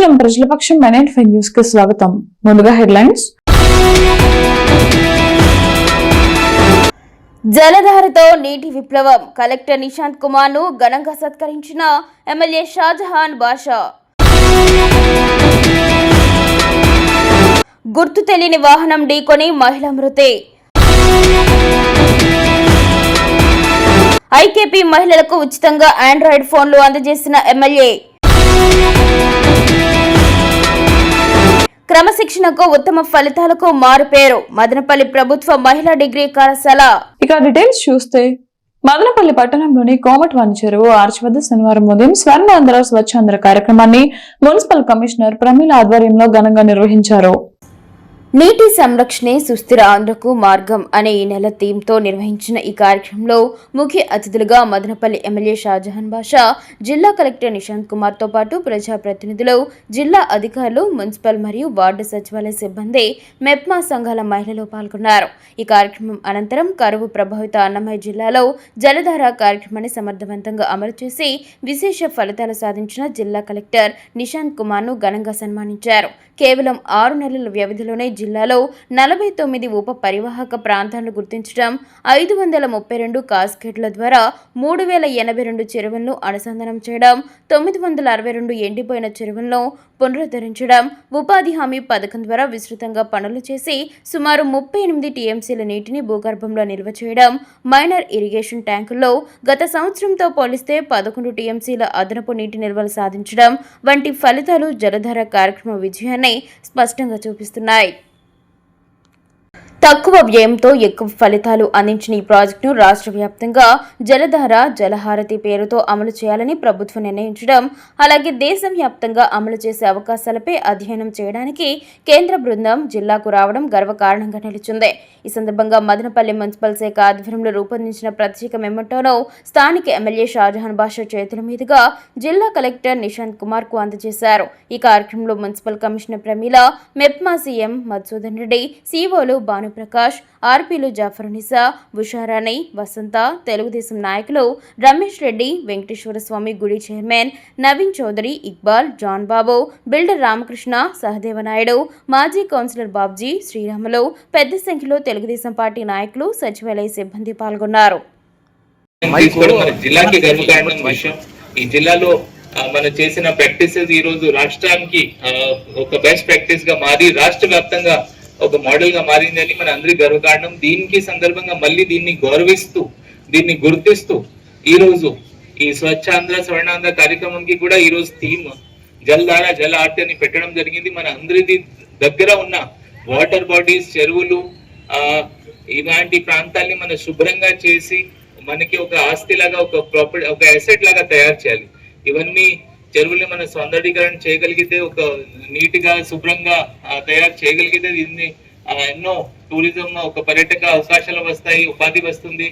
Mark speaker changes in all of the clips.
Speaker 1: నమస్కారం. ప్రజల పక్షం MN5 న్యూస్ కి స్వాగతం. ముందుగా హెడ్లైన్స్.
Speaker 2: జలధారతో నీటి విప్లవం. కలెక్టర్ నిశాంత్ కుమార్ ను ఘనంగా సత్కరించిన ఎమ్మెల్యే షాజహాన్ బాషా. గుర్తు తెలియని వాహనం ఢీకొని మహిళ మృతి. ఐకేపీ మహిళలకు ఉచితంగా ఆండ్రాయిడ్ ఫోన్లు అందజేసిన ఎమ్మెల్యే. క్రమశిక్షణకు ఉత్తమ ఫలితాలకు మారుపేరు. మదనపల్లి ప్రభుత్వ మహిళా డిగ్రీ కళాశాల.
Speaker 1: ఇక డీటెయిల్స్ చూస్తే మదనపల్లి పట్టణంలోని కోమటివాని చెరువు ఆర్చ్ వద్ద శనివారం ఉదయం స్వర్ణాంధ్ర స్వచ్ఛాంధ్ర కార్యక్రమాన్ని మున్సిపల్ కమిషనర్ ప్రమీల ఆధ్వర్యంలో ఘనంగా నిర్వహించారు.
Speaker 2: నీటి సంరక్షణే సుస్థిర ఆంధ్రకు మార్గం అనే ఈ నెల థీమ్తో నిర్వహించిన ఈ కార్యక్రమంలో ముఖ్య అతిథులుగా మదనపల్లి ఎమ్మెల్యే షాజహాన్ బాషా, జిల్లా కలెక్టర్ నిశాంత్ కుమార్తో పాటు ప్రజాప్రతినిధులు, జిల్లా అధికారులు, మున్సిపల్ మరియు వార్డు సచివాలయ సిబ్బంది, మెప్మా సంఘాల మహిళలు పాల్గొన్నారు. ఈ కార్యక్రమం అనంతరం కరువు ప్రభావిత అన్నమయ్య జిల్లాలో జలధార కార్యక్రమాన్ని సమర్థవంతంగా అమలు చేసి విశేష ఫలితాలు సాధించిన జిల్లా కలెక్టర్ నిశాంత్ కుమార్ను ఘనంగా సన్మానించారు. కేవలం 6 నెలల వ్యవధిలోనే జిల్లాలో 49 ఉప పరివాహక ప్రాంతాలను గుర్తించడం, 532 కాస్కేట్ల ద్వారా 3082 చెరువులను అనుసంధానం చేయడం, 962 ఎండిపోయిన చెరువులను పునరుద్ధరించడం, ఉపాధి హామీ పథకం ద్వారా విస్తృతంగా పనులు చేసి సుమారు 38 టీఎంసీల నీటిని భూగర్భంలో నిల్వ చేయడం, మైనర్ ఇరిగేషన్ ట్యాంకుల్లో గత సంవత్సరంతో పోలిస్తే 11 టీఎంసీల అదనపు నీటి నిల్వలు సాధించడం వంటి ఫలితాలు జలధార కార్యక్రమ విజయాన్ని స్పష్టంగా చూపిస్తున్నాయి. తక్కువ వ్యయంతో ఎక్కువ ఫలితాలు అందించిన ఈ ప్రాజెక్టును రాష్ట్ర వ్యాప్తంగా జలధార, జలహారతి పేరుతో అమలు చేయాలని ప్రభుత్వం నిర్ణయించడం, అలాగే దేశవ్యాప్తంగా అమలు చేసే అవకాశాలపై అధ్యయనం చేయడానికి కేంద్ర బృందం జిల్లాకు రావడం గర్వకారణంగా నిలిచింది. ఈ సందర్భంగా మదనపల్లి మున్సిపల్ శాఖ ఆధ్వర్యంలో రూపొందించిన ప్రత్యేక మెమోటోను స్థానిక ఎమ్మెల్యే షాజహాన్ బాషా చేతుల మీదుగా జిల్లా కలెక్టర్ నిశాంత్ కుమార్ కు అందజేశారు. ఈ కార్యక్రమంలో municipal commissioner Pramila, MEPMA CM Madhusudan Reddy, సీఓలు భానుప్రకాష్, ఆర్పీలు జాఫరునిసా, ఉషారాణి, వసంత, తెలుగుదేశం నాయకులు రమేష్ రెడ్డి, వెంకటేశ్వర స్వామి గుడి chairman Naveen Chowdary, Iqbal, John Babu, builder Ramakrishna, Sahadevanaidu, మాజీ కౌన్సిలర్ బాబ్జీ, శ్రీరాములు, పెద్ద సంఖ్యలో తెలుగుదేశం పార్టీ నాయకులు, సచివాలయ సిబ్బంది పాల్గొన్నారు.
Speaker 3: ఈ జిల్లాలో మనం చేసిన ప్రాక్టీసెస్ ఈ రోజు రాష్ట్రానికి ఒక బెస్ట్ ప్రాక్టీస్ గా మారి రాష్ట్ర వ్యాప్తంగా ఒక మోడల్ గా మారిందని మన అందరి గర్వకారణం. దీనికి సందర్భంగా మళ్ళీ దీన్ని గౌరవిస్తూ, దీన్ని గుర్తిస్తూ ఈ రోజు ఈ స్వచ్ఛాంధ్ర స్వర్ణాంధ్ర కార్యక్రమంకి కూడా ఈ రోజు థీమ్ జలధార, జల ఆర్తి అని పెట్టడం జరిగింది. మన అందరిది దగ్గర ఉన్న వాటర్ బాడీస్, చెరువులు, ఇలాంటి ప్రాంతాల్ని మనం శుభ్రంగా చేసి మనకి ఒక ఆస్తి లాగా, ఒక ప్రాపర్టీ, ఒక అసెట్ లాగా తయారు చేయాలి. ఇవన్నీ చెరువుల్ని మనం సౌందర్యీకరణ చేయగలిగితే, ఒక నీటిగా శుభ్రంగా తయారు చేయగలిగితే దీన్ని ఎన్నో టూరిజం, ఒక పర్యాటక అవకాశాలు వస్తాయి, ఉపాధి వస్తుంది.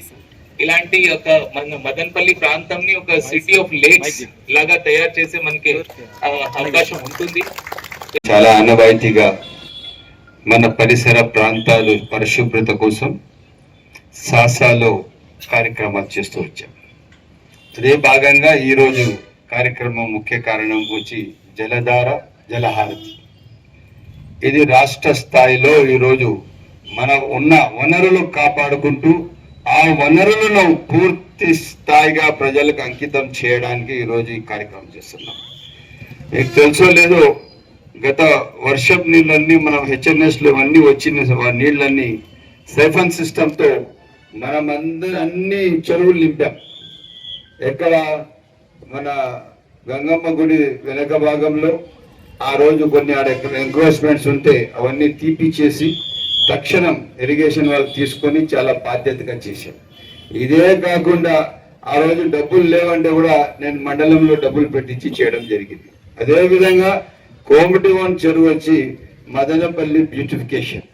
Speaker 3: ఇలాంటి ఒక మన మదనపల్లి ప్రాంతంని ఒక సిటీ ఆఫ్ లేక్స్ లాగా తయారు చేసే మనకి అవకాశం ఉంటుంది.
Speaker 4: చాలా ఆనవాయితీగా మన పరిసర ప్రాంతాలు పరిశుభ్రత కోసం సాసాలో కార్యక్రమాలు చేస్తూ వచ్చాం. అదే భాగంగా ఈరోజు కార్యక్రమం ముఖ్య కారణం వచ్చి జలధార, జలహారతి. ఇది రాష్ట్ర స్థాయిలో ఈరోజు మన ఉన్న వనరులు కాపాడుకుంటూ ఆ వనరులను పూర్తి స్థాయిగా ప్రజలకు అంకితం చేయడానికి ఈరోజు ఈ కార్యక్రమం చేస్తున్నాం. మీకు తెలుసో లేదో, గత వర్షపు నీళ్ళన్నీ మనం హెచ్ఎన్ఎస్లు అన్నీ వచ్చిన నీళ్ళన్నీ సైఫన్ సిస్టంతో మనమందరూ అన్ని చెరువులు నింపాం. ఎక్కడ మన గంగమ్మ గుడి వెనక భాగంలో ఆ రోజు కొన్ని ఎంక్రోచ్మెంట్స్ ఉంటే అవన్నీ తీపిచ్చేసి తక్షణం ఇరిగేషన్ వాళ్ళు తీసుకొని చాలా బాధ్యతగా చేశాం. ఇదే కాకుండా ఆ రోజు డబ్బులు లేవంటే కూడా నేను మండలంలో డబ్బులు పెట్టించి చేయడం జరిగింది. అదేవిధంగా కోమటివాన్ చెరువు వచ్చి మదనపల్లి బ్యూటిఫికేషన్,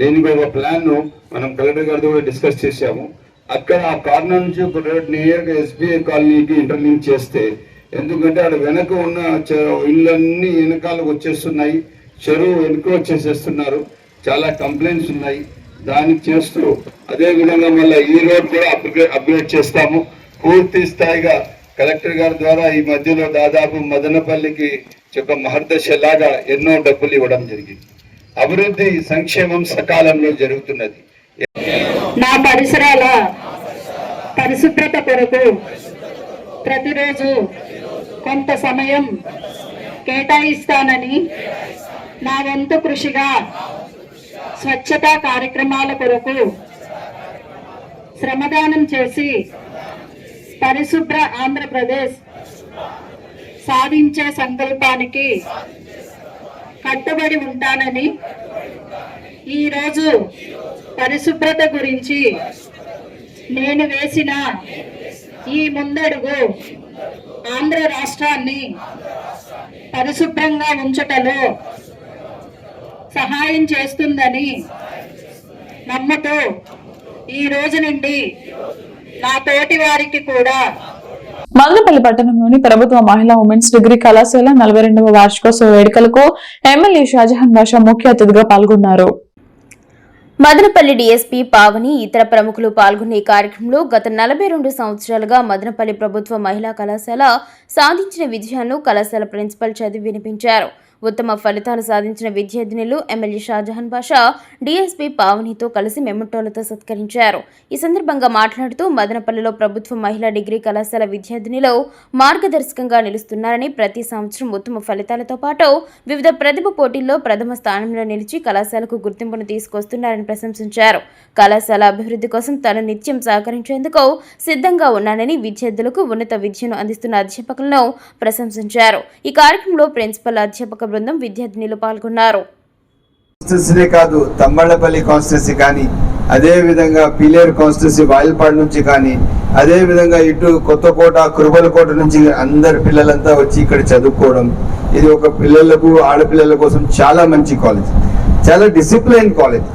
Speaker 4: దీనికి ఒక ప్లాన్ మనం కలెక్టర్ గారితో కూడా డిస్కస్ చేశాము. అక్కడ ఆ కార్నర్ నుంచి ఒక రోడ్ నియర్గా SBI కాలనీకి ఇంటర్లింక్ చేస్తే, ఎందుకంటే అక్కడ వెనక ఉన్న ఇళ్ళన్నీ వెనకాలకు వచ్చేస్తున్నాయి, చెరువు వెనుక వచ్చేసేస్తున్నారు, చాలా కంప్లైంట్స్ ఉన్నాయి. దానికి చేస్తూ అదేవిధంగా మళ్ళీ ఈ రోడ్ కూడా అప్గ్రేడ్ చేస్తాము. పూర్తి స్థాయిగా కలెక్టర్ గారి ద్వారా ఈ మధ్యలో దాదాపు మదనపల్లికి ఒక మహర్దశలాగా ఎన్నో డబ్బులు ఇవ్వడం జరిగింది. అభివృద్ధి సంక్షేమం సకాలంలో జరుగుతున్నది.
Speaker 5: నా పరిసరాల పరిశుభ్రత కొరకు ప్రతిరోజు కొంత సమయం కేటాయిస్తానని, నా వంతు కృషిగా స్వచ్ఛతా కార్యక్రమాల కొరకు శ్రమదానం చేసి పరిశుభ్ర ఆంధ్రప్రదేశ్ సాధించే సంకల్పానికి కట్టుబడి ఉంటానని, ఈరోజు పరిశుభ్రత గురించి నేను వేసిన ఈ ముందడుగు ఆంధ్ర రాష్ట్రాన్ని పరిశుభ్రంగా ఉంచుటలో సహాయం చేస్తుందని నమ్ముతూ ఈ రోజు నుండి నా తోటి వారికి కూడా
Speaker 1: మదనపల్లి పట్టణంలోని ప్రభుత్వ మహిళా ఉమెన్స్ డిగ్రీ కళాశాల 42వ వార్షికోత్సవ వేడుకలకు ఎమ్మెల్యే షాజహాన్ బాషా ముఖ్య అతిథిగా పాల్గొన్నారు.
Speaker 2: మదనపల్లి డీఎస్పీ పావని ఇతర ప్రముఖులు పాల్గొన్న ఈ కార్యక్రమంలో గత 42 సంవత్సరాలుగా మదనపల్లి ప్రభుత్వ మహిళా కళాశాల సాధించిన విజయాలను కళాశాల ప్రిన్సిపల్ చదివి వినిపించారు. ఉత్తమ ఫలితాలు సాధించిన విద్యార్థినులు ఎమ్మెల్యే షాజహాన్ బాషా డీఎస్పీ పావనితో కలిసి మెమోటోలతో సత్కరించారు. ఈ సందర్భంగా మాట్లాడుతూ మదనపల్లిలో ప్రభుత్వ మహిళా డిగ్రీ కళాశాల విద్యార్థినులు మార్గదర్శకంగా నిలుస్తున్నారని, ప్రతి సంవత్సరం ఉత్తమ ఫలితాలతో పాటు వివిధ ప్రతిభ పోటీల్లో ప్రథమ స్థానంలో నిలిచి కళాశాలకు గుర్తింపును తీసుకొస్తున్నారని ప్రశంసించారు. కళాశాల అభివృద్ధి కోసం తాను నిత్యం సహకరించేందుకు సిద్ధంగా ఉన్నానని విద్యార్థులకు ఉన్నత విద్యను అందిస్తున్న అధ్యాపకులను ప్రశంసించారు. ఈ కార్యక్రమంలో ప్రిన్సిపల్ అధ్యాపక బృందం విద్యార్థినులు పాల్గొన్నారు.
Speaker 6: కాదు తమ్మళ్లపల్లి కాన్స్టిట్యూన్సీ కానీ, అదే విధంగా పిలేరు కాన్స్టిట్యూన్సీ వాయిల్పాడు నుంచి కానీ, అదే విధంగా ఇటు కొత్తకోట కురుబలకోట నుంచి అందరు పిల్లలంతా వచ్చి ఇక్కడ చదువుకోవడం, ఇది ఒక పిల్లలకు ఆడపిల్లల కోసం చాలా మంచి కాలేజ్, చాలా డిసిప్లైన్ కాలేజ్.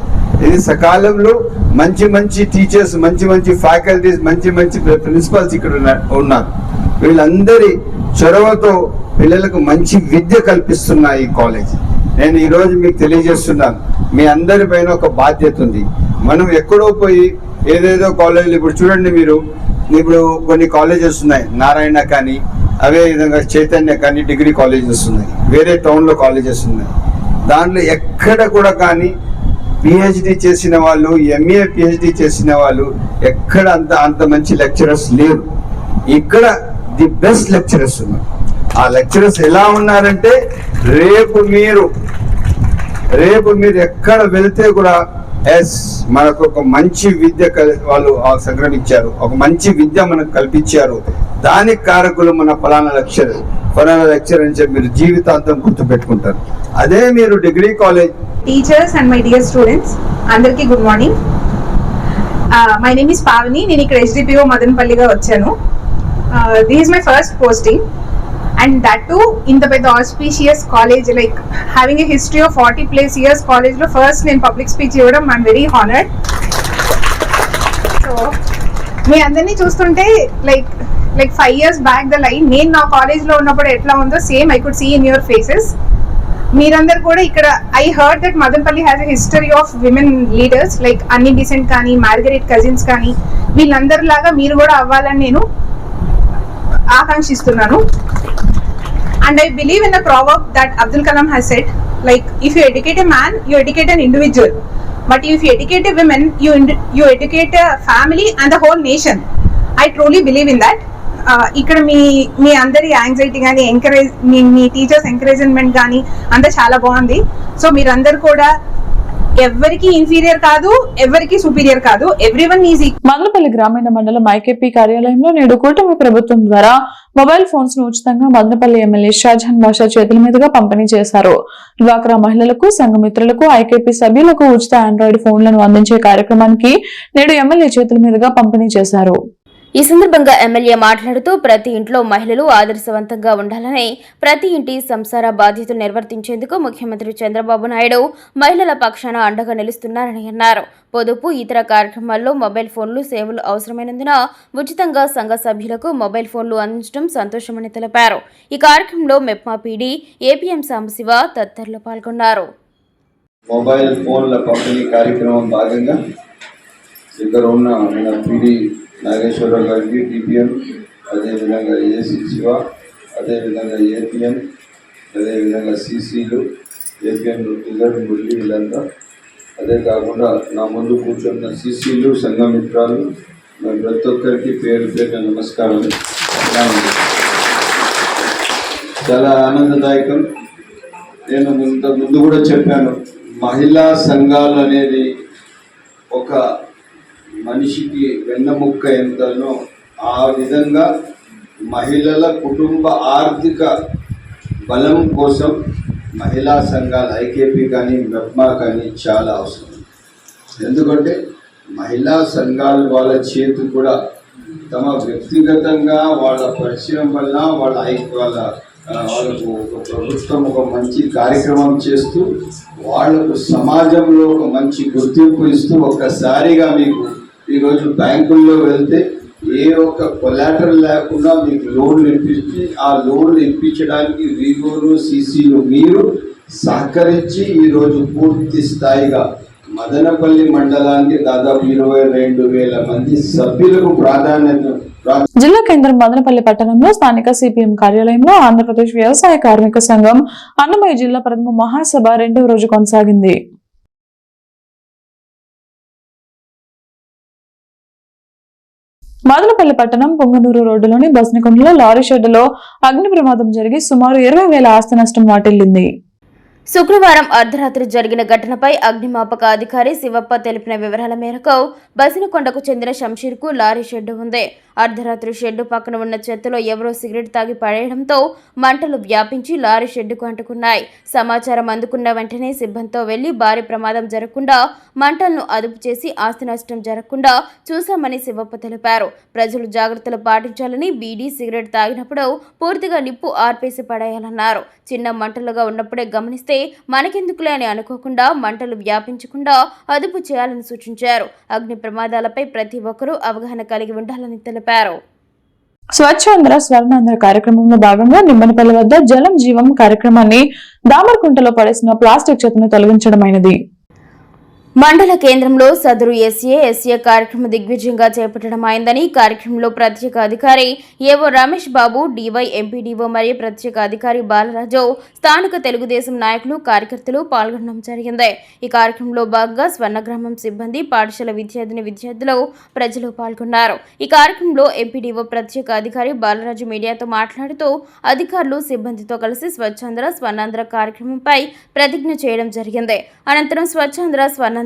Speaker 6: ఇది సకాలంలో మంచి మంచి టీచర్స్, మంచి మంచి ఫ్యాకల్టీస్, మంచి మంచి ప్రిన్సిపల్స్ ఇక్కడ ఉన్నారు. వీళ్ళందరి చొరవతో పిల్లలకు మంచి విద్య కల్పిస్తున్న ఈ కాలేజ్. నేను ఈరోజు మీకు తెలియజేస్తున్నాను, మీ అందరి పైన ఒక బాధ్యత ఉంది. మనం ఎక్కడో పోయి ఏదేదో కాలేజీలు, ఇప్పుడు చూడండి మీరు, ఇప్పుడు కొన్ని కాలేజెస్ ఉన్నాయి, నారాయణ కానీ, అదే విధంగా చైతన్య కానీ డిగ్రీ కాలేజెస్ ఉన్నాయి, వేరే టౌన్లో కాలేజెస్ ఉన్నాయి. దాంట్లో ఎక్కడ కూడా కానీ పిహెచ్డి చేసిన వాళ్ళు, ఎంఏ పిహెచ్డి చేసిన వాళ్ళు ఎక్కడ అంత మంచి లెక్చరర్స్ లేరు. ఇక్కడ ది బెస్ట్ లెక్చరర్స్ ఉన్నారు. ఆ లెక్చరర్స్ ఎలా ఉన్నారంటే రేపు మీరు ఎక్కడ వెళ్తే కూడా మనకు ఒక మంచి విద్య వాళ్ళు సంక్రమించారు, ఒక మంచి విద్య మనకు కల్పించారు, దానికి కారకులు మన ఫలానా లెక్చర్ అని చెప్పి మీరు జీవితాంతం గుర్తుపెట్టుకుంటారు. అదే మీరు degree college
Speaker 7: teachers and my dear students, అందరికీ good morning. My name is Pavani. నేను ఇక్కడ HDPO మదనపల్లిగా వచ్చాను. This is my first posting, and that too in the auspicious college, like having a history of 40+ years college lo first name public speech ivadam, I'm very honored. So me andarni chustunte like 5 years back the line nenu na college lo unnappudu etla undo same I could see in your faces. మీరందరూ కూడా ఇక్కడ I heard that Madanpalli has a history of women leaders like Annie Besant కానీ, Margaret cousins కానీ, వీళ్ళందరిలాగా మీరు కూడా అవ్వాలని నేను ఆకాంక్షిస్తున్నాను. And I believe in the proverb that Abdul Kalam has said, like, if you educate a man, you educate an individual. But if you educate a woman, you educate a family and the whole nation. I truly believe in that. ఇక్కడ మీ అందరి anxiety కానీ, encourage మీ teachers encouragement కానీ అంతా చాలా బాగుంది. So మీరందరూ కూడా ఎవరికి ఇన్ఫీరియర్ కాదు, ఎవరికి సుపీరియర్ కాదు, ఎవ్రీవన్ ఈజీ.
Speaker 1: మదనపల్లి గ్రామీణ మండలం ఐకేపీ కార్యాలయంలో నేడు కూటమి ప్రభుత్వం ద్వారా మొబైల్ ఫోన్స్ ను ఉచితంగా మదనపల్లి ఎమ్మెల్యే షాజహాన్ బాషా చేతుల మీదుగా పంపిణీ చేశారు. డ్వాక్రా మహిళలకు, సంఘమిత్రులకు, ఐకేపీ సభ్యులకు ఉచిత ఆండ్రాయిడ్ ఫోన్లను అందించే కార్యక్రమానికి నేడు ఎమ్మెల్యే చేతుల మీదుగా పంపిణీ చేశారు.
Speaker 2: ఈ సందర్భంగా ఎమ్మెల్యే మాట్లాడుతూ ప్రతి ఇంట్లో మహిళలు ఆదర్శవంతంగా ఉండాలని, ప్రతి ఇంటి సంసార బాధ్యతలు నిర్వర్తించేందుకు ముఖ్యమంత్రి చంద్రబాబు నాయుడు మహిళల పక్షాన అండగా నిలుస్తున్నారని అన్నారు. పొదుపు, ఇతర కార్యక్రమాల్లో మొబైల్ ఫోన్లు సేవలు అవసరమైనందున ఉచితంగా సంఘ సభ్యులకు మొబైల్ ఫోన్లు అందించడం సంతోషమని తెలిపారు. ఈ కార్యక్రమంలో మెప్మా పీడీ ఏపీఎం సాంబశివ తదితరులు పాల్గొన్నారు.
Speaker 6: మొబైల్ ఫోన్ల పంపిణీ కార్యక్రమం భాగంగా ఇక్కడ ఉన్న మన పీడీ నాగేశ్వరరావు గారికి, టీపీఎం, అదేవిధంగా ఏసీ శివ, అదేవిధంగా ఏపీఎం, అదేవిధంగా సీసీలు, ఏపీఎం రిజర్వ్ మురళి వీళ్ళంతా, అదే కాకుండా నా ముందు కూర్చున్న సీసీలు, సంఘమిత్రాలు, ప్రతి ఒక్కరికి పేరు పేరు నమస్కారం. చాలా ఆనందదాయకం. నేను ముందు కూడా చెప్పాను, మహిళా సంఘాలు అనేది ఒక మనిషికి వెన్నముక్క ఎంతనో ఆ విధంగా మహిళల కుటుంబ ఆర్థిక బలం కోసం మహిళా సంఘాలు ఐకేపీ కానీ మెప్మా కానీ చాలా అవసరం. ఎందుకంటే మహిళా సంఘాలు వాళ్ళ చేతి కూడా తమ వ్యక్తిగతంగా వాళ్ళ పరిచయం వల్ల వాళ్ళకు ఒక ప్రభుత్వం ఒక మంచి కార్యక్రమం చేస్తూ వాళ్లకు సమాజంలో ఒక మంచి గుర్తింపు ఇస్తూ ఒక్కసారిగా మీకు ఈరోజు బ్యాంకుల్లో వెళ్తే ఏ ఒక్క కొలాటరల్ లేకుండా మీకు లోన్లు ఇప్పించి ఆ లోన్లు ఇప్పించడానికి వీగోలు సీసీలు మీరు సహకరించి ఈరోజు పూర్తి స్థాయిగా మదనపల్లి మండలానికి దాదాపు 22,000 మంది సభ్యులకు ప్రాధాన్యత.
Speaker 1: జిల్లా కేంద్రం మదనపల్లి పట్టణంలో స్థానిక సిపిఎం కార్యాలయంలో ఆంధ్రప్రదేశ్ వ్యవసాయ కార్మిక సంఘం అన్నమయ్య జిల్లా ప్రథమ మహాసభ 2వ రోజు కొనసాగింది. మదనపల్లి పట్టణం పొంగనూరు రోడ్డులోని బస్నికొండలో లారీ షెడ్డులో అగ్ని ప్రమాదం జరిగి సుమారు 20,000 ఆస్తి నష్టం వాటిల్లింది.
Speaker 2: శుక్రవారం అర్ధరాత్రి జరిగిన ఘటనపై అగ్నిమాపక అధికారి శివప్ప తెలిపిన వివరాల మేరకు బసినకొండకు చెందిన షంషీర్కు లారీ షెడ్డు ఉంది. అర్ధరాత్రి షెడ్డు పక్కన ఉన్న చెత్తలో ఎవరో సిగరెట్ తాగి పడేయడంతో మంటలు వ్యాపించి లారీ షెడ్డుకు అంటుకున్నాయి. సమాచారం అందుకున్న వెంటనే సిబ్బందితో వెళ్లి భారీ ప్రమాదం జరగకుండా మంటలను అదుపు చేసి ఆస్తి నష్టం జరగకుండా చూశామని శివప్ప తెలిపారు. ప్రజలు జాగ్రత్తలు పాటించాలని, బీడీ సిగరెట్ తాగినప్పుడు పూర్తిగా నిప్పు ఆర్పేసి పడేయాలన్నారు. చిన్న మంటలుగా ఉన్నప్పుడే గమనిస్తే మనకెందుకులే అని అనుకోకుండా మంటలు వ్యాపించకుండా అదుపు చేయాలని సూచించారు. అగ్ని ప్రమాదాలపై ప్రతి ఒక్కరూ అవగాహన కలిగి ఉండాలని తెలిపారు.
Speaker 1: స్వచ్ఛాంధ్ర స్వర్ణాంధ్ర కార్యక్రమంలో భాగంగా నిమ్మనపల్లి వద్ద జలం జీవం కార్యక్రమాన్ని దామరకుంటలో పడేసిన ప్లాస్టిక్ చెత్తను తొలగించడమైనది.
Speaker 2: మండల కేంద్రంలో సదరు ఎస్ఏ కార్యక్రమం దిగ్విజయంగా చేపట్టడం అయిందని కార్యక్రమంలో ప్రత్యేక అధికారి ఏవో రమేష్ బాబు, డివై ఎంపీడీఓ మరియు ప్రత్యేక అధికారి బాలరాజు, స్థానిక తెలుగుదేశం నాయకులు, కార్యకర్తలు పాల్గొనడం జరిగింది. ఈ కార్యక్రమంలో భాగంగా స్వర్ణగ్రామం సిబ్బంది, పాఠశాల విద్యార్థులు, ప్రజలు పాల్గొన్నారు. ఈ కార్యక్రమంలో ఎంపీడీఓ ప్రత్యేక అధికారి బాలరాజు మీడియాతో మాట్లాడుతూ అధికారులు సిబ్బందితో కలిసి స్వచ్ఛాంధ్ర స్వర్ణాంధ్ర కార్యక్రమంపై ప్రతిజ్ఞ చేయడం జరిగింది. అనంతరం స్వచ్ఛాంధ్ర స్వర్ణాంధ్రపై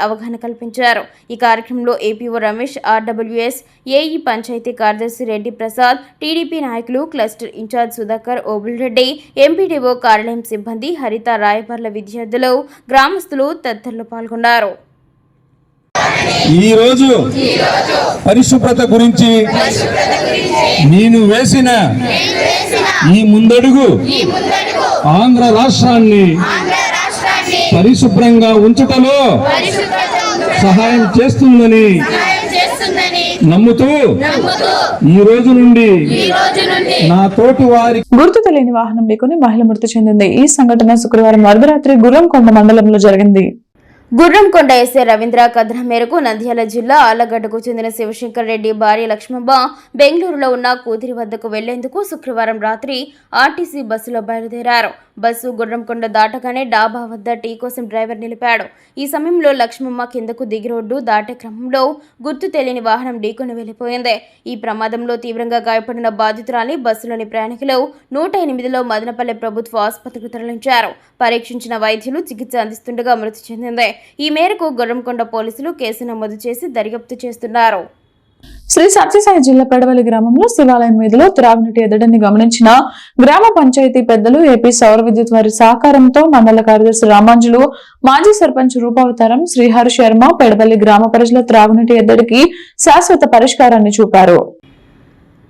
Speaker 2: అవగాహన కల్పించారు. ఈ కార్యక్రమంలో ఏపీఓ రమేష్, ఆర్డబ్ల్యూఎస్ ఏఈ పంచాయతీ కార్యదర్శి రెడ్డి ప్రసాద్, టీడీపీ నాయకులు, cluster in charge Sudhakar, Obulreddy, MPDO కార్యాలయం సిబ్బంది, హరిత, రాయపర్ల విద్యార్థులు, గ్రామస్తులు తదితరులు పాల్గొన్నారు.
Speaker 8: ఈరోజు పరిశుభ్రత గురించి నేను వేసిన ఈ ముందడుగు ఆంధ్ర రాష్ట్రాన్ని పరిశుభ్రంగా ఉంచుటలో సహాయం చేస్తుందని నమ్ముతూ ఈ రోజు నుండి నా తోటి వారి
Speaker 1: గుర్తు తెలియని వాహనం ఢీకొని మహిళ మృతి చెందింది. ఈ సంఘటన శుక్రవారం అర్ధరాత్రి గుర్రంకొండ మండలంలో జరిగింది.
Speaker 2: గుర్రంకొండ ఎస్ఐ రవీంద్ర కథనం మేరకు నంద్యాల జిల్లా ఆళ్లగడ్డకు చెందిన శివశంకర్ రెడ్డి భార్య లక్ష్మమ్మ బెంగళూరులో ఉన్న కూతురి వద్దకు వెళ్లేందుకు శుక్రవారం రాత్రి ఆర్టీసీ బస్సులో బయలుదేరారు. బస్సు గుర్రంకొండ దాటగానే డాబా వద్ద టీ కోసం డ్రైవర్ నిలిపాడు. ఈ సమయంలో లక్ష్మమ్మ కిందకు దిగి రోడ్డు దాటే క్రమంలో గుర్తు తెలియని వాహనం ఢీకొని వెళ్లిపోయింది. ఈ ప్రమాదంలో తీవ్రంగా గాయపడిన బాధితురాలిని బస్సులోని ప్రయాణికులు 108లో మదనపల్లి ప్రభుత్వ ఆసుపత్రికి తరలించారు. పరీక్షించిన వైద్యులు చికిత్స అందిస్తుండగా మృతి చెందింది. ఈ మేరకు గుర్రంకొండ పోలీసులు కేసు నమోదు చేసి దర్యాప్తు చేస్తున్నారు.
Speaker 1: శ్రీ సత్యసాయి జిల్లా పెడవలి గ్రామంలో శివాలయం మీదులో త్రాగునీటి ఎద్దడిని గమనించిన గ్రామ పంచాయతీ పెద్దలు, ఏపీ సౌర విద్యుత్ వారి సహకారంతో మండల కార్యదర్శి రామాంజులు, మాజీ సర్పంచ్ రూపావతారం, శ్రీహరి శర్మ పెడవలి గ్రామ ప్రజల త్రాగునీటి ఎద్దడికి శాశ్వత పరిష్కారాన్ని చూపారు.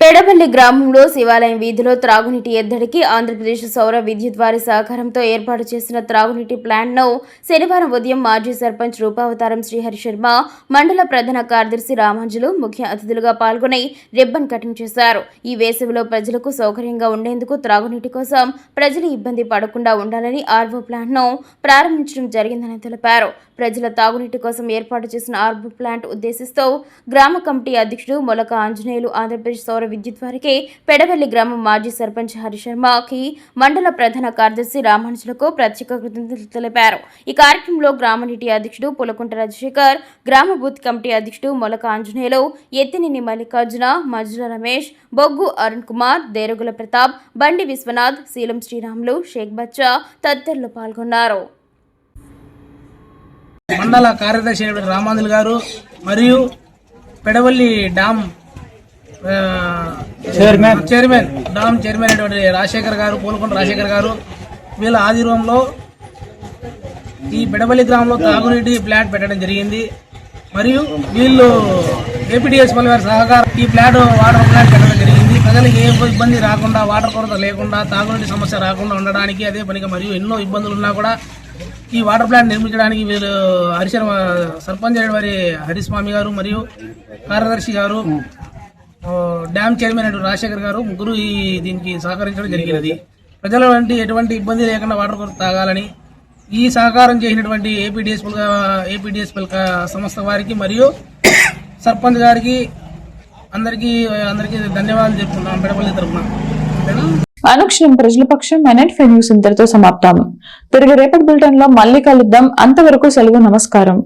Speaker 2: పెడపల్లి గ్రామంలో శివాలయం వీధిలో త్రాగునీటి ఎద్దడికి ఆంధ్రప్రదేశ్ సౌర విద్యుత్ వారి సహకారంతో ఏర్పాటు చేసిన త్రాగునీటి ప్లాంట్ను శనివారం ఉదయం మాజీ సర్పంచ్ రూపావతారం శ్రీహరి శర్మ, మండల ప్రధాన కార్యదర్శి రామాంజులు ముఖ్య అతిథులుగా పాల్గొని రిబ్బన్ కటింగ్ చేశారు. ఈ వేసవిలో ప్రజలకు సౌకర్యంగా ఉండేందుకు త్రాగునీటి కోసం ప్రజలు ఇబ్బంది పడకుండా ఉండాలని ఆర్వో ప్లాంట్ను ప్రారంభించడం జరిగిందని తెలిపారు. ప్రజల తాగునీటి కోసం ఏర్పాటు చేసిన ఆర్వో ప్లాంట్ ఉద్దేశిస్తూ గ్రామ కమిటీ అధ్యక్షుడు మొలక ఆంజనేయులు, ఆంధ్రప్రదేశ్ సౌర విద్యుత్ వారికి పెడవల్లి గ్రామం మాజీ సర్పంచ్ హరిశర్మకి మండల ప్రధాన కార్యదర్శి రామానుజులకు ప్రత్యేక కృతజ్ఞతలు తెలిపారు. ఈ కార్యక్రమంలో గ్రామ నీటి అధ్యక్షుడు పులకుంట రాజశేఖర్, గ్రామ బూత్ కమిటీ అధ్యక్షుడు మొలక ఆంజనేయులు, ఎత్తినేని మల్లికార్జున, మజ్జుల రమేష్, బొగ్గు అరుణ్ కుమార్, దేరుగుల ప్రతాప్, బండి విశ్వనాథ్, శీలం శ్రీరాములు, షేక్ బచ్చా తదితరులు పాల్గొన్నారు.
Speaker 9: మండల కార్యదర్శి రామాంజులు గారు మరియు పెడవల్లి డామ్ చైర్మన్ అయినటువంటి రాజశేఖర్ గారు, పూలకొండ రాజశేఖర్ గారు, వీళ్ళ ఆధ్వర్యంలో ఈ పెడవల్లి గ్రామంలో తాగునీటి ప్లాంట్ పెట్టడం జరిగింది. మరియు వీళ్ళు ఏపీడీఎస్ వారి సహకారం ఈ ప్లాంట్ వాటర్ ప్లాంట్ పెట్టడం జరిగింది. ప్రజలకు ఏ ఇబ్బంది రాకుండా, వాటర్ కొరత లేకుండా, తాగునీటి సమస్య రాకుండా ఉండడానికి, అదే పనిగా మరియు ఎన్నో ఇబ్బందులు ఉన్నా కూడా ఈ వాటర్ ప్లాంట్ నిర్మించడానికి వీళ్ళు హరిశర్మ సర్పంచ్ వారి హరిస్వామి గారు మరియు కార్యదర్శి గారు, డ్యామ్ చైర్మన్ రాజశేఖర్ గారు ముగ్గురు దీనికి సహకరించడం జరిగినది. ప్రజల వంటి ఎటువంటి ఇబ్బంది లేకుండా వాటర్ కొరత తాగాలని ఈ సహకారం చేసినటువంటి ఏపీడీఎస్ఎల్ సంస్థ వారికి మరియు సర్పంచ్ గారికి అందరికీ ధన్యవాదాలు చెప్పుకున్నాం పెడపల్లి తరఫున.
Speaker 1: అనుక్షణం ప్రజల పక్షం NN5 న్యూస్ ఇంతటితో సమాప్తం. తిరిగి రేపటి బులెటిన్ లో మళ్ళీ కలుద్దాం. అంతవరకు సెలవు. నమస్కారం.